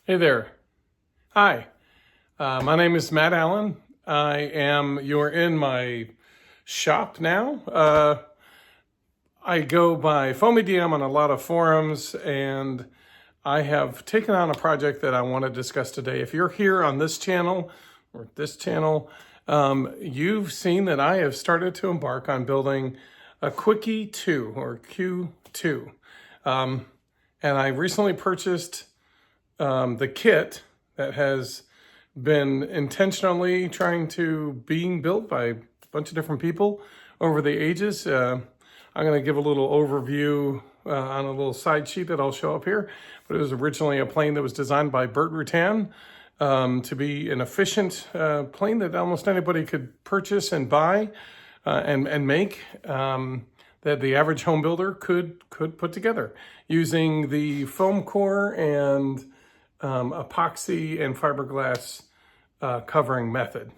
Hey there. Hi. My name is Matt Allen. You're in my shop now. I go by FoamyDM on a lot of forums, and I have taken on a project that I want to discuss today. If you're here on this channel or this channel, you've seen that I have started to embark on building a Quickie 2 or Q2. And I recently purchased the kit that has been intentionally trying to being built by a bunch of different people over the ages. I'm going to give a little overview on a little side sheet that I'll show up here. But it was originally a plane that was designed by Bert Rutan to be an efficient plane that almost anybody could purchase and buy and make. That the average home builder could put together using the foam core and epoxy and fiberglass covering method.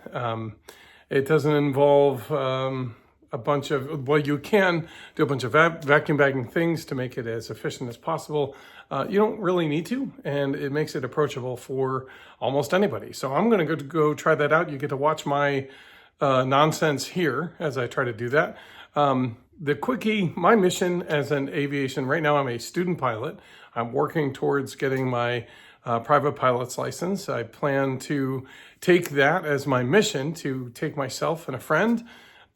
It doesn't involve a bunch of, well, you can do a bunch of vacuum bagging things to make it as efficient as possible. You don't really need to, and it makes it approachable for almost anybody. So I'm going to go try that out. You get to watch my nonsense here as I try to do that. The Quickie, my mission as an aviation, right now I'm a student pilot. I'm working towards getting my private pilot's license. I plan to take that as my mission to take myself and a friend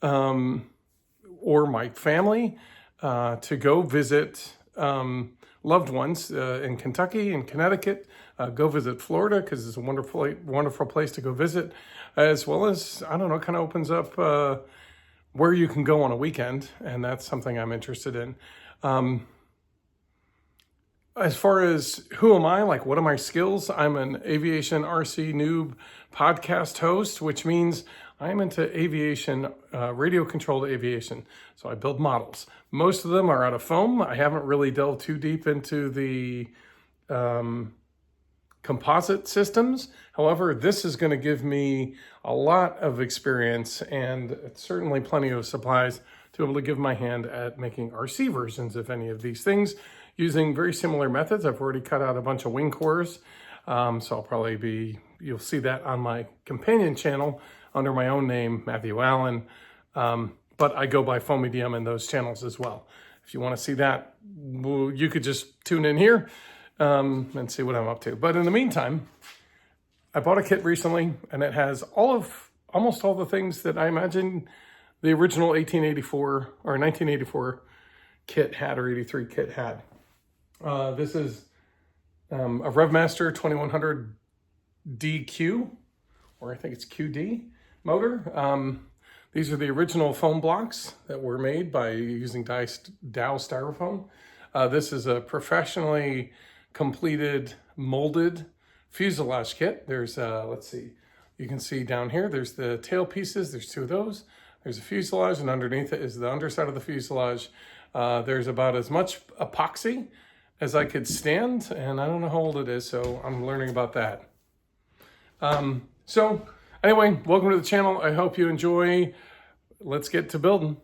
or my family to go visit loved ones in Kentucky and Connecticut, go visit Florida because it's a wonderful place to go visit, as well as, I don't know, kind of opens up where you can go on a weekend, and that's something I'm interested in. As far as who am I, like what are my skills? I'm an aviation RC noob podcast host, which means I'm into aviation, radio-controlled aviation. So I build models. Most of them are out of foam. I haven't really delved too deep into the composite systems. However, this is going to give me a lot of experience and certainly plenty of supplies to be able to give my hand at making RC versions of any of these things using very similar methods. I've already cut out a bunch of wing cores, so you'll see that on my companion channel under my own name, Matthew Allen, but I go by FoamyDM in those channels as well. If you want to see that, you could just tune in here and see what I'm up to. But in the meantime, I bought a kit recently, and it has almost all the things that I imagine the original 1884 or 1984 kit had, or 83 kit had. This is a RevMaster 2100 DQ, or I think it's QD motor. These are the original foam blocks that were made by using Dow styrofoam. This is a professionally completed molded fuselage kit. There's, let's see, you can see down here, there's the tail pieces. There's two of those. There's a fuselage, and underneath it is the underside of the fuselage. There's about as much epoxy as I could stand, and I don't know how old it is, so I'm learning about that. So anyway, welcome to the channel. I hope you enjoy. Let's get to building.